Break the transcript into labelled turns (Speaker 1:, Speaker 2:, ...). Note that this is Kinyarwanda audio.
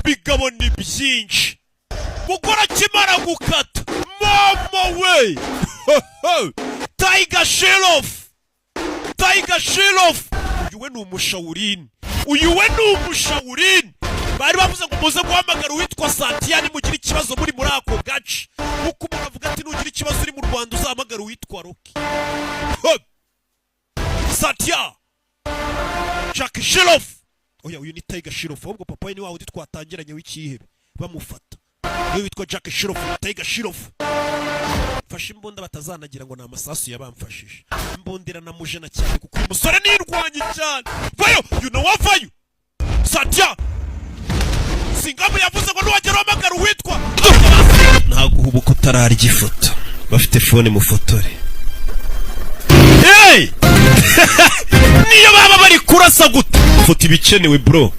Speaker 1: bigabo ni byinshi mukora kimara gukata mama we Tiger Sheriff uyu we ni umushawurini bari bavuze ngo muze guhamagara uwitwa Satya mugira ikibazo muri ako gace nkuko umuntu avuga ati nugira ikibazo uri mu Rwanda uzahamagara uwitwa Rocky Satya Jack Sheriff oya uyu ni Tiger Sheriff ahubwo papa we ni wawe twatangiranye w'ikihebe bamufata we witwa Jack Sheriff Tiger Sheriff fasha imbunda batazanagira ngo na amasasu yabamfashije imbundira na mujena cyane kuko uyu musore nirwanye cyane vayo you know what vayo Satya Singamu yavuze ngo nuwagera wamagara uwitwa ntago ubuko utararya ifoto bafite phone mu fotore hey niyo baba bari kurasa gute foto ibikenewe bro